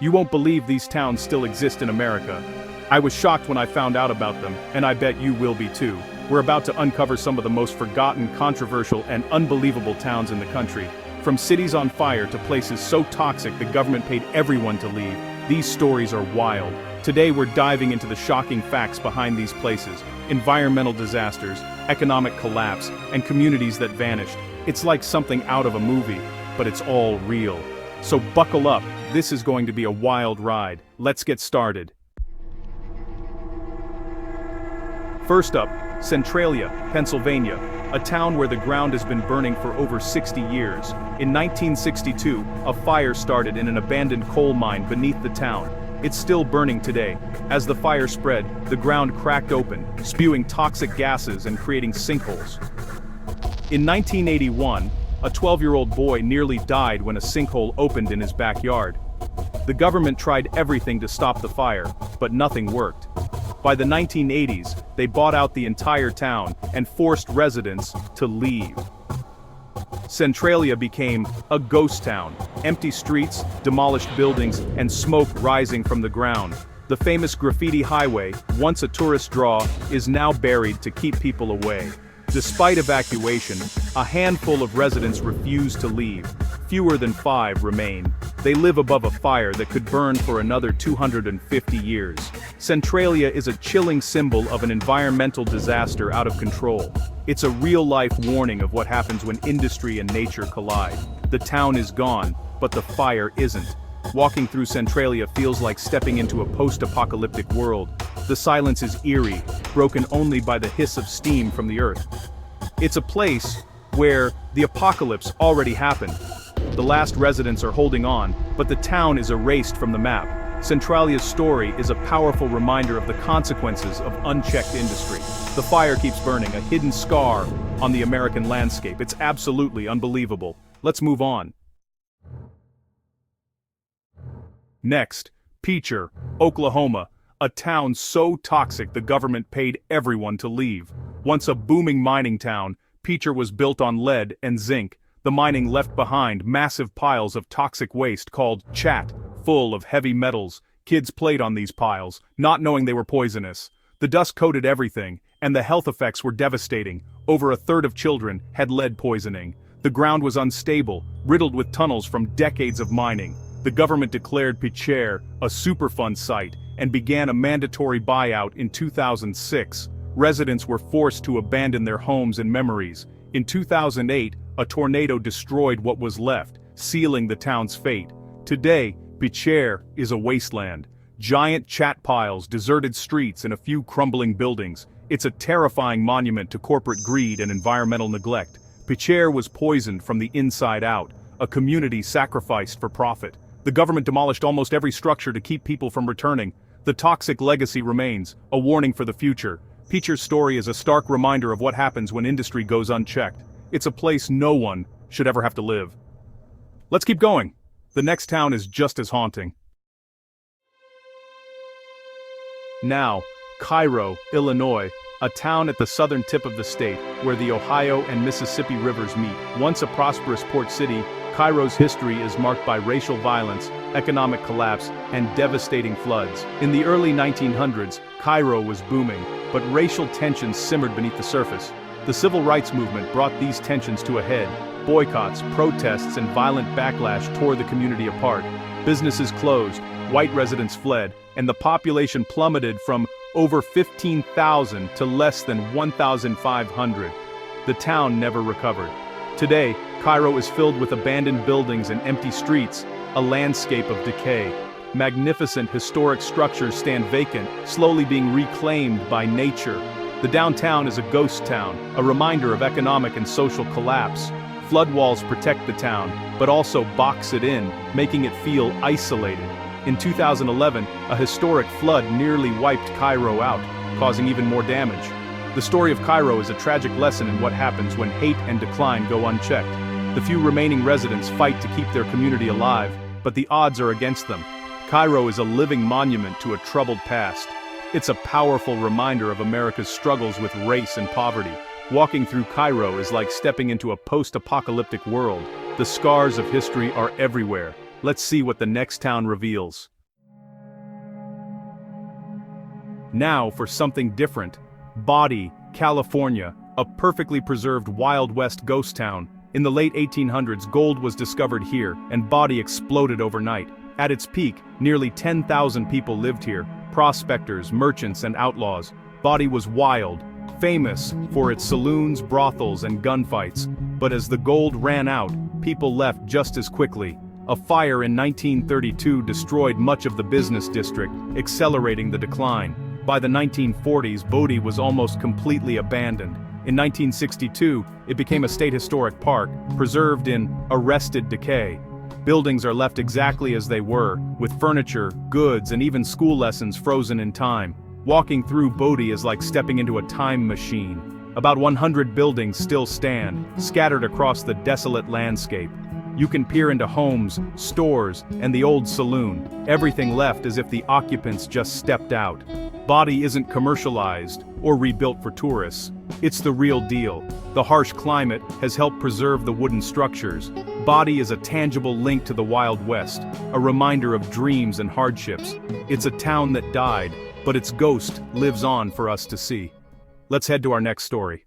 You won't believe these towns still exist in America. I was shocked when I found out about them, and I bet you will be too. We're about to uncover some of the most forgotten, controversial, and unbelievable towns in the country. From cities on fire to places so toxic the government paid everyone to leave, these stories are wild. Today we're diving into the shocking facts behind these places: environmental disasters, economic collapse, and communities that vanished. It's like something out of a movie, but it's all real. So buckle up, this is going to be a wild ride. Let's get started. First up, Centralia, Pennsylvania, a town where the ground has been burning for over 60 years. In 1962, a fire started in an abandoned coal mine beneath the town. It's still burning today. As the fire spread, the ground cracked open, spewing toxic gases and creating sinkholes. In 1981, a 12-year-old boy nearly died when a sinkhole opened in his backyard. The government tried everything to stop the fire, but nothing worked. By the 1980s, they bought out the entire town and forced residents to leave. Centralia became a ghost town, empty streets, demolished buildings, and smoke rising from the ground. The famous graffiti highway, once a tourist draw, is now buried to keep people away. Despite evacuation, a handful of residents refuse to leave. Fewer than 5 remain. They live above a fire that could burn for another 250 years. Centralia is a chilling symbol of an environmental disaster out of control. It's a real-life warning of what happens when industry and nature collide. The town is gone, but the fire isn't. Walking through Centralia feels like stepping into a post-apocalyptic world. The silence is eerie, broken only by the hiss of steam from the earth. It's a place where the apocalypse already happened. The last residents are holding on, but the town is erased from the map. Centralia's story is a powerful reminder of the consequences of unchecked industry. The fire keeps burning, a hidden scar on the American landscape. It's absolutely unbelievable. Let's move on. Next, Peacher, Oklahoma, a town so toxic the government paid everyone to leave. Once a booming mining town, Peacher was built on lead and zinc. The mining left behind massive piles of toxic waste called chat, full of heavy metals. Kids played on these piles, not knowing they were poisonous. The dust coated everything, and the health effects were devastating. Over a third of children had lead poisoning. The ground was unstable, riddled with tunnels from decades of mining. The government declared Peacher a Superfund site and began a mandatory buyout in 2006. Residents were forced to abandon their homes and memories. In 2008, a tornado destroyed what was left, sealing the town's fate. Today, Peacher is a wasteland. Giant chat piles, deserted streets, and a few crumbling buildings. It's a terrifying monument to corporate greed and environmental neglect. Peacher was poisoned from the inside out, a community sacrificed for profit. The government demolished almost every structure to keep people from returning. The toxic legacy remains, a warning for the future. Peacher's story is a stark reminder of what happens when industry goes unchecked. It's a place no one should ever have to live. Let's keep going. The next town is just as haunting. Now, Cairo, Illinois, a town at the southern tip of the state, where the Ohio and Mississippi rivers meet. Once a prosperous port city, Cairo's history is marked by racial violence, economic collapse, and devastating floods. In the early 1900s, Cairo was booming, but racial tensions simmered beneath the surface. The civil rights movement brought these tensions to a head. Boycotts, protests, and violent backlash tore the community apart. Businesses closed, white residents fled, and the population plummeted from over 15,000 to less than 1,500. The town never recovered. Today, Cairo is filled with abandoned buildings and empty streets, a landscape of decay. Magnificent historic structures stand vacant, slowly being reclaimed by nature. The downtown is a ghost town, a reminder of economic and social collapse. Flood walls protect the town, but also box it in, making it feel isolated. In 2011, a historic flood nearly wiped Cairo out, causing even more damage. The story of Cairo is a tragic lesson in what happens when hate and decline go unchecked. The few remaining residents fight to keep their community alive, but the odds are against them. Cairo is a living monument to a troubled past. It's a powerful reminder of America's struggles with race and poverty. Walking through Cairo is like stepping into a post-apocalyptic world. The scars of history are everywhere. Let's see what the next town reveals. Now for something different. Body, California, a perfectly preserved Wild West ghost town. In the late 1800s, gold was discovered here, and Body exploded overnight. At its peak, nearly 10,000 people lived here, prospectors, merchants, and outlaws. Body was wild, famous for its saloons, brothels, and gunfights. But as the gold ran out, people left just as quickly. A fire in 1932 destroyed much of the business district, accelerating the decline. By the 1940s, Body was almost completely abandoned. In 1962, it became a state historic park, preserved in arrested decay. Buildings are left exactly as they were, with furniture, goods, and even school lessons frozen in time. Walking through Body is like stepping into a time machine. About 100 buildings still stand, scattered across the desolate landscape. You can peer into homes, stores, and the old saloon. Everything left as if the occupants just stepped out. Body isn't commercialized or rebuilt for tourists. It's the real deal. The harsh climate has helped preserve the wooden structures. Body is a tangible link to the Wild West, a reminder of dreams and hardships. It's a town that died, but its ghost lives on for us to see. Let's head to our next story.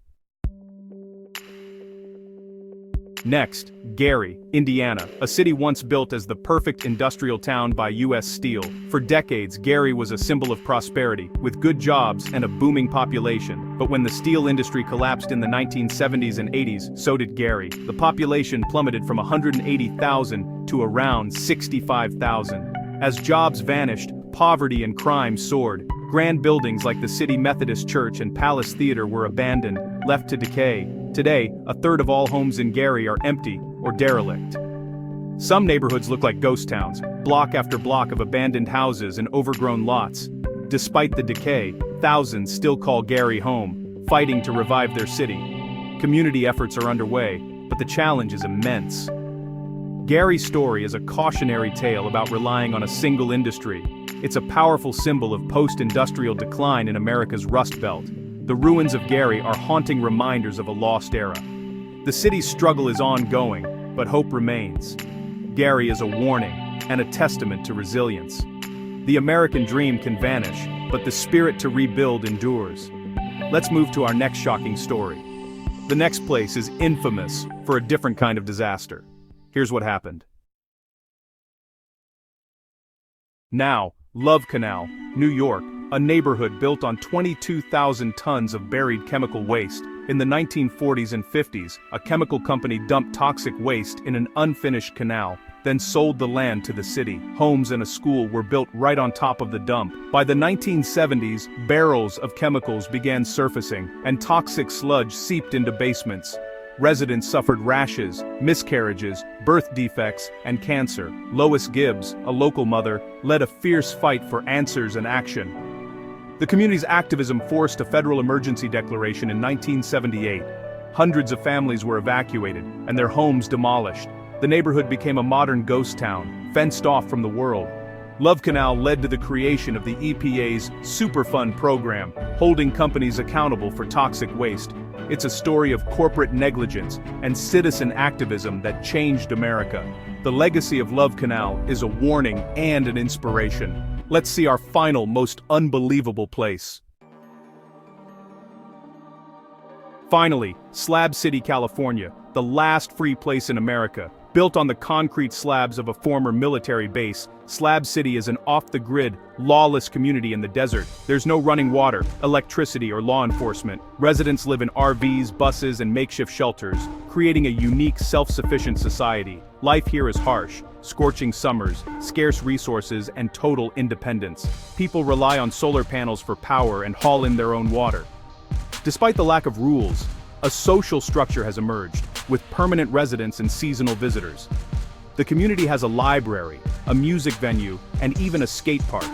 Next, Gary, Indiana, a city once built as the perfect industrial town by U.S. Steel. For decades, Gary was a symbol of prosperity, with good jobs and a booming population. But when the steel industry collapsed in the 1970s and 80s, so did Gary. The population plummeted from 180,000 to around 65,000. As jobs vanished, poverty and crime soared. Grand buildings like the City Methodist Church and Palace Theater were abandoned, left to decay. Today, a third of all homes in Gary are empty or derelict. Some neighborhoods look like ghost towns, block after block of abandoned houses and overgrown lots. Despite the decay, thousands still call Gary home, fighting to revive their city. Community efforts are underway, but the challenge is immense. Gary's story is a cautionary tale about relying on a single industry. It's a powerful symbol of post-industrial decline in America's Rust Belt. The ruins of Gary are haunting reminders of a lost era. The city's struggle is ongoing, but hope remains. Gary is a warning and a testament to resilience. The American dream can vanish, but the spirit to rebuild endures. Let's move to our next shocking story. The next place is infamous for a different kind of disaster. Here's what happened. Now, Love Canal, New York, a neighborhood built on 22,000 tons of buried chemical waste. In the 1940s and 50s, a chemical company dumped toxic waste in an unfinished canal, then sold the land to the city. Homes and a school were built right on top of the dump. By the 1970s, barrels of chemicals began surfacing, and toxic sludge seeped into basements. Residents suffered rashes, miscarriages, birth defects, and cancer. Lois Gibbs, a local mother, led a fierce fight for answers and action. The community's activism forced a federal emergency declaration in 1978. Hundreds of families were evacuated, and their homes demolished. The neighborhood became a modern ghost town, fenced off from the world. Love Canal led to the creation of the EPA's Superfund program, holding companies accountable for toxic waste. It's a story of corporate negligence and citizen activism that changed America. The legacy of Love Canal is a warning and an inspiration. Let's see our final, most unbelievable place. Finally, Slab City, California, the last free place in America. Built on the concrete slabs of a former military base, Slab City is an off-the-grid, lawless community in the desert. There's no running water, electricity, or law enforcement. Residents live in RVs, buses, and makeshift shelters, creating a unique, self-sufficient society. Life here is harsh. Scorching summers, scarce resources, and total independence. People rely on solar panels for power and haul in their own water. Despite the lack of rules, a social structure has emerged, with permanent residents and seasonal visitors. The community has a library, a music venue, and even a skate park.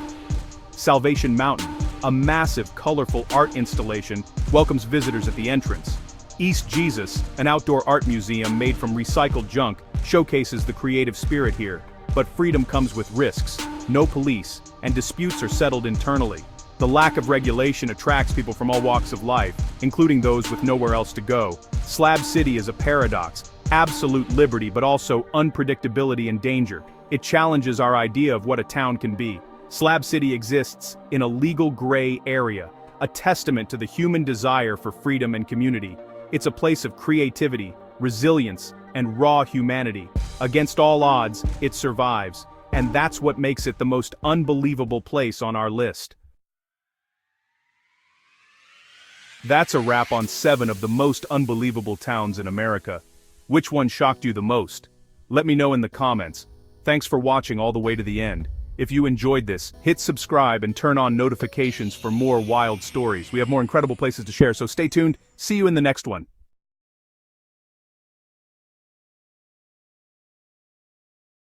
Salvation Mountain, a massive, colorful art installation, welcomes visitors at the entrance. East Jesus, an outdoor art museum made from recycled junk, showcases the creative spirit here. But freedom comes with risks, no police, and disputes are settled internally. The lack of regulation attracts people from all walks of life, including those with nowhere else to go. Slab City is a paradox. absolute liberty but also unpredictability and danger. It challenges our idea of what a town can be. Slab City exists in a legal gray area, a testament to the human desire for freedom and community. It's a place of creativity, resilience, and raw humanity. Against all odds, it survives, and that's what makes it the most unbelievable place on our list. That's a wrap on 7 of the most unbelievable towns in America. Which one shocked you the most? Let me know in the comments. Thanks for watching all the way to the end. If you enjoyed this, hit subscribe and turn on notifications for more wild stories. We have more incredible places to share, so stay tuned. See you in the next one.